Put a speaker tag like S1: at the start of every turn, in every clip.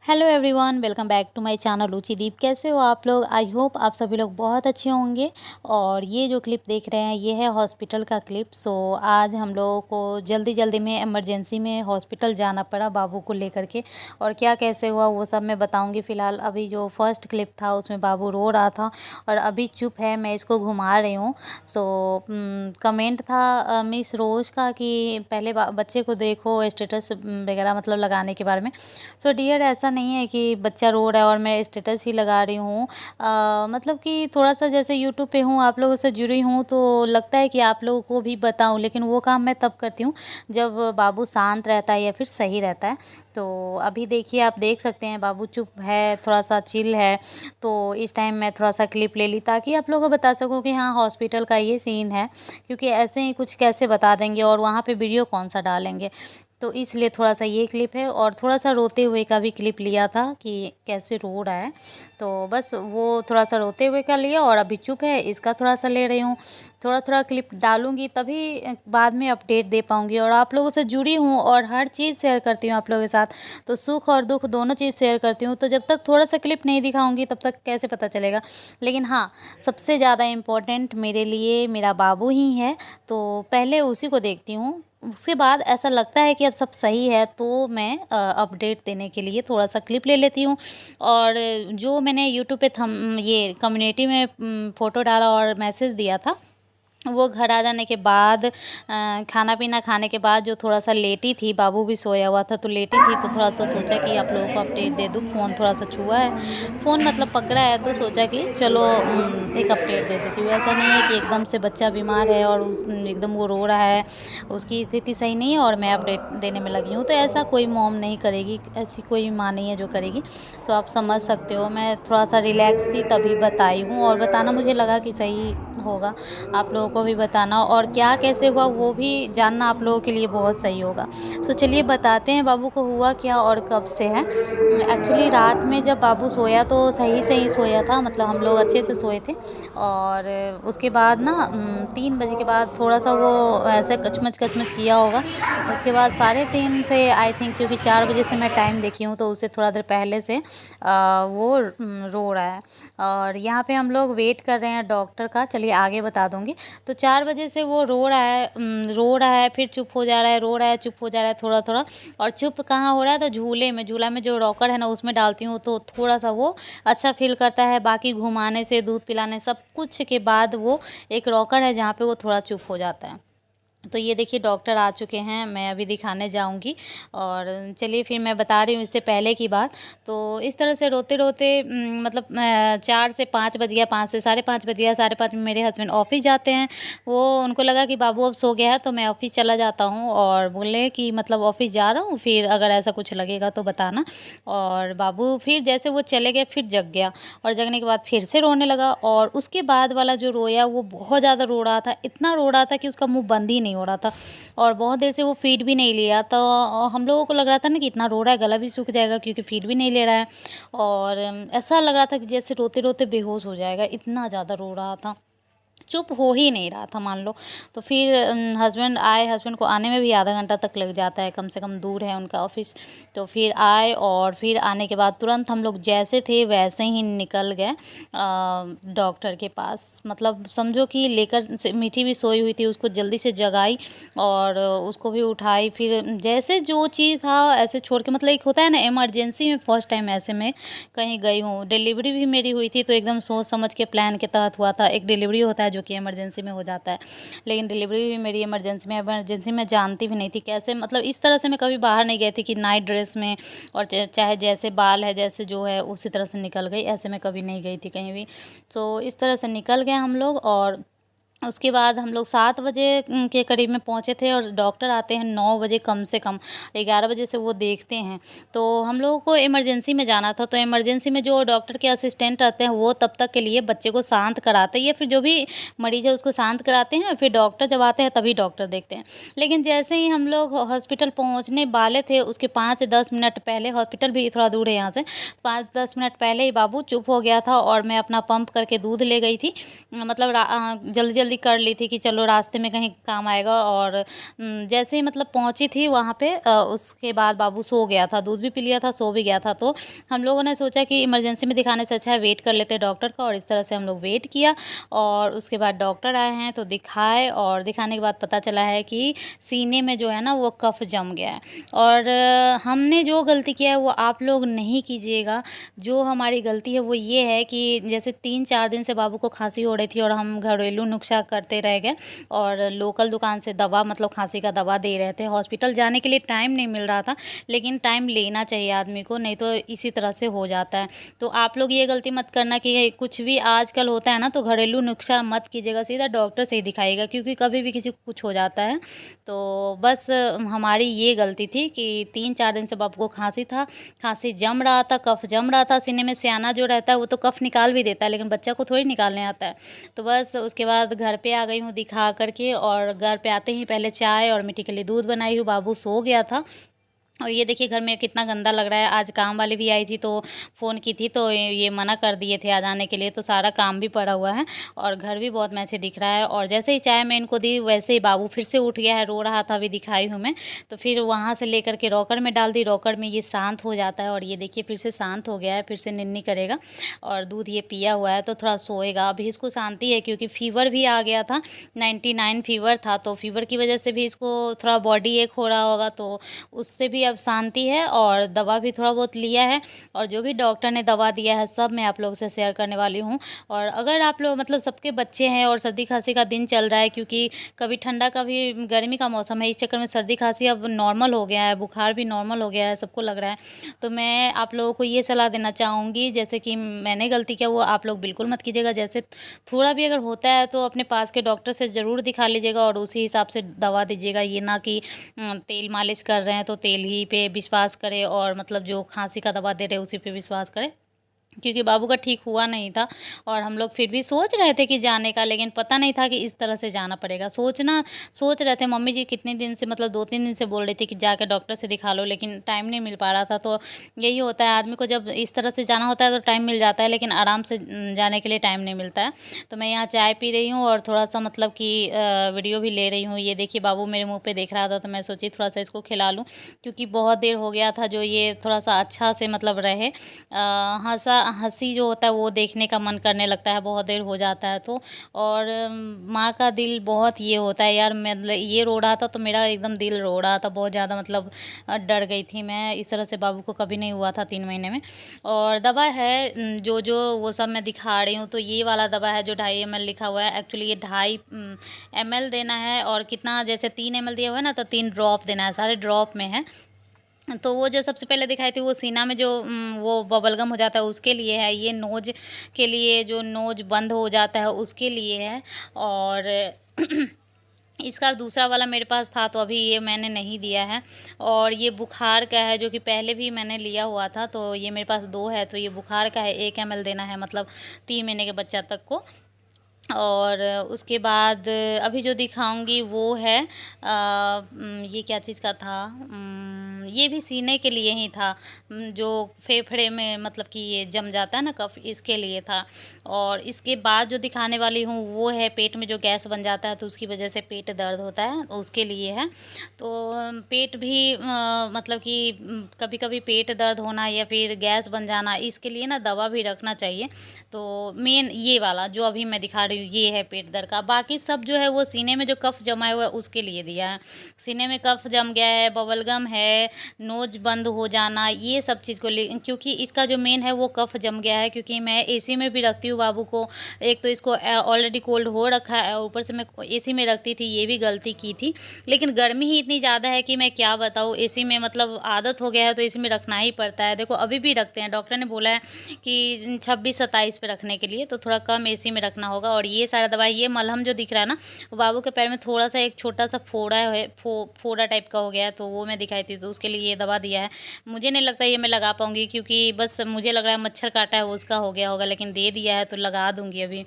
S1: Hello everyone, welcome back to my channel Ruchi Deep. कैसे हो आप लोग? आई होप आप सभी लोग बहुत अच्छे होंगे। और ये जो क्लिप देख रहे हैं ये है हॉस्पिटल का क्लिप। आज हम लोगों को जल्दी में इमरजेंसी में हॉस्पिटल जाना पड़ा बाबू को लेकर के। और क्या कैसे हुआ वो सब मैं बताऊंगी। फ़िलहाल अभी जो फर्स्ट क्लिप था उसमें बाबू रो रहा था और अभी चुप है, मैं इसको घुमा रही हूँ। कमेंट था मिस रोज़ का कि पहले बच्चे को देखो, स्टेटस वगैरह मतलब लगाने के बारे में। डियर, ऐसा नहीं है कि बच्चा रो रहा है और मैं स्टेटस ही लगा रही हूँ। मतलब कि थोड़ा-सा जैसे यूट्यूब पे हूँ, आप लोगों से जुड़ी हूँ तो लगता है कि आप लोगों को भी बताऊँ, लेकिन वो काम मैं तब करती हूँ जब बाबू शांत रहता है या फिर सही रहता है। तो अभी देखिए, आप देख सकते हैं बाबू चुप है, थोड़ा-सा चिल है। तो इस टाइम मैं थोड़ा-सा क्लिप ले ली ताकि आप लोगों को बता सकूँ कि हाँ, हॉस्पिटल का ये सीन है। क्योंकि ऐसे ही कुछ कैसे बता देंगे और वहाँ पे वीडियो कौन-सा डालेंगे। तो इसलिए थोड़ा-सा ये क्लिप है और थोड़ा-सा रोते हुए का भी क्लिप लिया था कि कैसे रो रहा है। तो बस वो थोड़ा-सा रोते हुए का लिया और अभी चुप है, इसका थोड़ा-सा ले रही हूँ। थोड़ा-थोड़ा क्लिप डालूँगी तभी बाद में अपडेट दे पाऊँगी। और आप लोगों से जुड़ी हूँ और हर चीज़ शेयर करती हूँ आप लोगों के साथ। तो सुख और दुःख दोनों चीज़ शेयर करती हूँ। तो जब तक थोड़ा-सा क्लिप नहीं दिखाऊँगी तब तक कैसे पता चलेगा। लेकिन हाँ, सबसे ज़्यादा इम्पोर्टेंट मेरे लिए मेरा बाबू ही है, तो पहले उसी को देखती हूँ। उसके बाद ऐसा लगता है कि अब सब सही है तो मैं अपडेट देने के लिए थोड़ा-सा क्लिप ले लेती हूँ। और जो मैंने यूट्यूब पे ये कम्युनिटी में फ़ोटो डाला और मैसेज दिया था, वो घर आ जाने के बाद खाना-पीना खाने के बाद जो थोड़ा-सा लेटी थी, बाबू भी सोया हुआ था तो लेटी थी, तो थोड़ा-सा सोचा कि आप लोगों को अपडेट दे दूँ। फ़ोन थोड़ा-सा छुआ है, फ़ोन मतलब पकड़ा है, तो सोचा कि चलो एक अपडेट दे देती हूँ। ऐसा नहीं है कि एकदम से बच्चा बीमार है और एकदम वो रो रहा है, उसकी स्थिति सही नहीं है और मैं अपडेट देने में लगी हूँ। तो ऐसा कोई मॉम नहीं करेगी, ऐसी कोई माँ नहीं है जो करेगी। आप समझ सकते हो, मैं थोड़ा-सा रिलैक्स थी तभी बताई हूँ और बताना मुझे लगा कि सही होगा। आप लोगों को भी बताना और क्या कैसे हुआ वो भी जानना आप लोगों के लिए बहुत सही होगा। चलिए बताते हैं बाबू को हुआ क्या और कब से है। एक्चुअली रात में जब बाबू सोया तो सही सोया था, मतलब हम लोग अच्छे से सोए थे। और उसके बाद ना 3 बजे के बाद थोड़ा-सा वो ऐसे कचमच किया होगा। उसके बाद 3:30 से आई थिंक, क्योंकि 4 बजे से मैं टाइम देखी हूँ तो उससे थोड़ा देर पहले से वो रो रहा है। और यहाँ पे हम लोग वेट कर रहे हैं डॉक्टर का, चलिए आगे बता दूँगी। तो 4 बजे से वो रो रहा है, फिर चुप हो जा रहा है, रो रहा है, चुप हो जा रहा है थोड़ा-थोड़ा। और चुप कहाँ हो रहा है तो झूला में जो रॉकर है ना उसमें डालती हूँ तो थोड़ा-सा वो अच्छा फ़ील करता है। बाकी घुमाने से, दूध पिलाने, सब कुछ के बाद वो एक रॉकर है जहाँ पे वो थोड़ा चुप हो जाता है। तो ये देखिए डॉक्टर आ चुके हैं, मैं अभी दिखाने जाऊँगी। और चलिए फिर मैं बता रही हूँ इससे पहले की बात। तो इस तरह से रोते-रोते मतलब 4 से 5 बज गया, 5 से साढ़े 5 बज गया। साढ़े 5 में मेरे हस्बैंड ऑफ़िस जाते हैं। वो उनको लगा कि बाबू अब सो गया है तो मैं ऑफ़िस चला जाता हूँ और बोले कि मतलब ऑफ़िस जा रहा हूँ, फिर अगर ऐसा कुछ लगेगा तो बताना। और बाबू फिर जैसे वो चले गए फिर जग गया और जगने के बाद फिर से रोने लगा। और उसके बाद वाला जो रोया वो बहुत ज़्यादा रो रहा था, इतना रो रहा था कि उसका मुँह बंद ही नहीं हो रहा था। और बहुत देर से वो फ़ीड भी नहीं लिया, तो हम लोगों को लग रहा था ना कि इतना रो रहा है गला भी सूख जाएगा क्योंकि फ़ीड भी नहीं ले रहा है। और ऐसा लग रहा था कि जैसे रोते-रोते बेहोश हो जाएगा, इतना ज़्यादा रो रहा था। चुप हो ही नहीं रहा था मान लो। तो फिर हस्बैंड आए, हस्बैंड को आने में भी आधा घंटा तक लग जाता है, कम से कम दूर है उनका ऑफ़िस। तो फिर आए और फिर आने के बाद तुरंत हम लोग जैसे थे वैसे ही निकल गए डॉक्टर के पास। मतलब समझो कि लेकर से मीठी भी सोई हुई थी, उसको जल्दी से जगाई और उसको भी उठाई। फिर जैसे जो चीज़ था ऐसे छोड़ के, मतलब एक होता है ना इमरजेंसी में, फर्स्ट टाइम ऐसे में कहीं गई हूँ। डिलीवरी भी मेरी हुई थी तो एकदम सोच समझ के प्लान के तहत हुआ था। एक डिलीवरी होता है जो कि इमरजेंसी में हो जाता है, लेकिन डिलीवरी भी मेरी इमरजेंसी में जानती भी नहीं थी कैसे, मतलब इस तरह से मैं कभी बाहर नहीं गई थी कि नाइट ड्रेस में और चाहे जैसे बाल है जैसे जो है उसी तरह से निकल गई, ऐसे मैं कभी नहीं गई थी कहीं भी। तो इस तरह से निकल गए हम लोग। और उसके बाद हम लोग 7 बजे के करीब में पहुँचे थे और डॉक्टर आते हैं 9 बजे कम से कम, 11 बजे से वो देखते हैं। तो हम लोगों को इमरजेंसी में जाना था, तो इमरजेंसी में जो डॉक्टर के असिस्टेंट रहते हैं वो तब तक के लिए बच्चे को शांत कराते हैं या फिर जो भी मरीज़ है उसको शांत कराते हैं, फिर डॉक्टर जब आते हैं तभी डॉक्टर देखते हैं। लेकिन जैसे ही हम लोग हॉस्पिटल पहुँचने वाले थे उसके 5-10 मिनट पहले, हॉस्पिटल भी थोड़ा दूर है यहाँ से, 5-10 मिनट पहले ही बाबू चुप हो गया था और मैं अपना पंप करके दूध ले गई थी। मतलब जल्दी जल्दी कर ली थी कि चलो रास्ते में कहीं काम आएगा। और जैसे ही मतलब पहुँची थी वहाँ पे, उसके बाद बाबू सो गया था, दूध भी पी लिया था, सो भी गया था। तो हम लोगों ने सोचा कि इमरजेंसी में दिखाने से अच्छा है वेट कर लेते हैं डॉक्टर का, और इस तरह से हम लोग वेट किया। और उसके बाद डॉक्टर आए हैं तो दिखाए, और दिखाने के बाद पता चला है कि सीने में जो है ना वो कफ जम गया है। और हमने जो गलती किया है वो आप लोग नहीं कीजिएगा। जो हमारी गलती है वो ये है कि जैसे 3-4 दिन से बाबू को खांसी हो रही थी और हम घरेलू नुस्खा करते रह गए और लोकल दुकान से दवा, मतलब खांसी का दवा दे रहे थे। हॉस्पिटल जाने के लिए टाइम नहीं मिल रहा था, लेकिन टाइम लेना चाहिए आदमी को, नहीं तो इसी तरह से हो जाता है। तो आप लोग ये गलती मत करना कि कुछ भी आजकल होता है ना तो घरेलू नुस्खा मत कीजिएगा, सीधा डॉक्टर से ही दिखाइएगा, क्योंकि कभी भी किसी को कुछ हो जाता है। तो बस हमारी ये गलती थी कि 3-4 दिन से बाबू को खांसी था, खांसी जम रहा था, कफ जम रहा था सीने में। सियाना जो रहता है वो तो कफ निकाल भी देता है, लेकिन बच्चा को थोड़ी निकालने आता है। तो बस उसके बाद घर पे आ गई हूँ दिखा करके, और घर पे आते ही पहले चाय और मीठी के लिए दूध बनाई हूँ। बाबू सो गया था। और ये देखिए घर में कितना गंदा लग रहा है। आज काम वाली भी आई थी तो फ़ोन की थी, तो ये मना कर दिए थे आ जाने के लिए, तो सारा काम भी पड़ा हुआ है और घर भी बहुत मैसे दिख रहा है। और जैसे ही चाय मैं इनको दी वैसे ही बाबू फिर से उठ गया है, रो रहा था, अभी दिखाई हूँ मैं। तो फिर वहाँ से लेकर के रॉकर में डाल दी, रॉकर में ये शांत हो जाता है, और ये देखिए फिर से शांत हो गया है, फिर से निन्नी करेगा। और दूध ये पिया हुआ है तो थोड़ा सोएगा। अभी इसको शांति है क्योंकि फ़ीवर भी आ गया था, 99 फ़ीवर था, तो फ़ीवर की वजह से भी इसको थोड़ा बॉडी एक हो रहा होगा, तो उससे भी अब शांति है। और दवा भी थोड़ा बहुत लिया है, और जो भी डॉक्टर ने दवा दिया है सब मैं आप लोगों से शेयर करने वाली हूँ। और अगर आप लोग मतलब सबके बच्चे हैं और सर्दी खांसी का दिन चल रहा है, क्योंकि कभी ठंडा कभी गर्मी का मौसम है, इस चक्कर में सर्दी खांसी अब नॉर्मल हो गया है, बुखार भी नॉर्मल हो गया है, सबको लग रहा है। तो मैं आप लोगों को ये सलाह देना चाहूँगी, जैसे कि मैंने गलती किया वो आप लोग बिल्कुल मत कीजिएगा। जैसे थोड़ा भी अगर होता है तो अपने पास के डॉक्टर से ज़रूर दिखा लीजिएगा और उसी हिसाब से दवा दीजिएगा। ये ना कि तेल मालिश कर रहे हैं तो तेल ही पे विश्वास करें, और मतलब जो खांसी का दवा दे रहे हैं उसी पे विश्वास करें, क्योंकि बाबू का ठीक हुआ नहीं था। और हम लोग फिर भी सोच रहे थे कि जाने का, लेकिन पता नहीं था कि इस तरह से जाना पड़ेगा। सोच रहे थे, मम्मी जी कितने दिन से मतलब 2-3 दिन से बोल रही थी कि जाकर डॉक्टर से दिखा लो, लेकिन टाइम नहीं मिल पा रहा था। तो यही होता है, आदमी को जब इस तरह से जाना होता है तो टाइम मिल जाता है, लेकिन आराम से जाने के लिए टाइम नहीं मिलता है। तो मैं यहाँ चाय पी रही हूँ और थोड़ा सा मतलब कि वीडियो भी ले रही हूँ। ये देखिए बाबू मेरे मुँह पर देख रहा था, तो मैं सोची थोड़ा सा इसको खिला लूँ, क्योंकि बहुत देर हो गया था जो ये थोड़ा सा अच्छा से मतलब रहे। हंसी जो होता है वो देखने का मन करने लगता है, बहुत देर हो जाता है तो। और माँ का दिल बहुत ये होता है यार, मतलब ये रो रहा था तो मेरा एकदम दिल रो रहा था बहुत ज़्यादा, मतलब डर गई थी मैं। इस तरह से बाबू को कभी नहीं हुआ था 3 महीने में। और दवा है जो जो वो सब मैं दिखा रही हूँ। तो ये वाला दवा है जो 2.5 ml लिखा हुआ है, एक्चुअली ये 2.5 ml देना है। और कितना, जैसे 3 ml दिया हुआ है ना तो 3 ड्रॉप देना है, सारे ड्रॉप में है। तो वो जो सबसे पहले दिखाई थी वो सीना में जो वो बबलगम हो जाता है उसके लिए है। ये नोज के लिए, जो नोज बंद हो जाता है उसके लिए है। और इसका दूसरा वाला मेरे पास था तो अभी ये मैंने नहीं दिया है। और ये बुखार का है जो कि पहले भी मैंने लिया हुआ था, तो ये मेरे पास 2 है। तो ये बुखार का है, 1 ml देना है, मतलब 3 महीने के बच्चा तक को। और उसके बाद अभी जो दिखाऊंगी वो है ये क्या चीज़ का था, ये भी सीने के लिए ही था, जो फेफड़े में मतलब कि ये जम जाता है ना कफ, इसके लिए था। और इसके बाद जो दिखाने वाली हूँ वो है पेट में जो गैस बन जाता है तो उसकी वजह से पेट दर्द होता है, उसके लिए है। तो पेट भी मतलब कि कभी कभी पेट दर्द होना या फिर गैस बन जाना, इसके लिए ना दवा भी रखना चाहिए। तो मेन ये वाला जो अभी मैं दिखा रही हूँ ये है पेट दर्द का। बाकी सब जो है वो सीने में जो कफ जमा हुआ है उसके लिए दिया है। सीने में कफ जम गया है, बबलगम है, नोज बंद हो जाना, ये सब चीज़ को क्योंकि इसका जो मेन है वो कफ जम गया है। क्योंकि मैं एसी में भी रखती हूँ बाबू को, एक तो इसको ऑलरेडी कोल्ड हो रखा है, ऊपर से मैं एसी में रखती थी, ये भी गलती की थी। लेकिन गर्मी ही इतनी ज़्यादा है कि मैं क्या बताऊँ, एसी में मतलब आदत हो गया है तो एसी में रखना ही पड़ता है। देखो अभी भी रखते हैं, डॉक्टर ने बोला है कि 26-27 पे रखने के लिए, तो थोड़ा कम एसी में रखना होगा। और ये सारा दवाई, ये मलहम जो दिख रहा है ना, वो बाबू के पैर में थोड़ा सा एक छोटा सा फोड़ा है, फोड़ा टाइप का हो गया है, तो वो मैं दिखाई थी, तो उसके लिए ये दवा दिया है। मुझे नहीं लगता ये मैं लगा पाऊँगी, क्योंकि बस मुझे लग रहा है मच्छर काटा है वो उसका हो गया होगा, लेकिन दे दिया है तो लगा दूँगी अभी।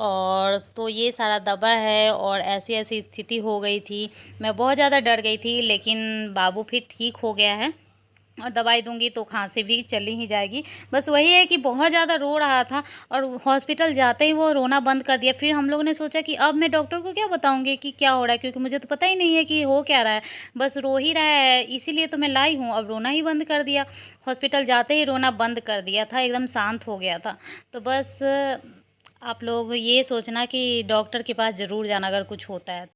S1: और तो ये सारा दवा है। और ऐसी ऐसी स्थिति हो गई थी, मैं बहुत ज़्यादा डर गई थी, लेकिन बाबू फिर ठीक हो गया है। और दवाई दूँगी तो खाँसी भी चली ही जाएगी। बस वही है कि बहुत ज़्यादा रो रहा था और हॉस्पिटल जाते ही वो रोना बंद कर दिया। फिर हम लोगों ने सोचा कि अब मैं डॉक्टर को क्या बताऊँगी कि क्या हो रहा है, क्योंकि मुझे तो पता ही नहीं है कि हो क्या रहा है। बस रो ही रहा है, इसीलिए तो मैं लाई हूँ। अब रोना ही बंद कर दिया। हॉस्पिटल जाते ही रोना बंद कर दिया था, एकदम शांत हो गया था। तो बस आप लोग ये सोचना कि डॉक्टर के पास ज़रूर जाना अगर कुछ होता है।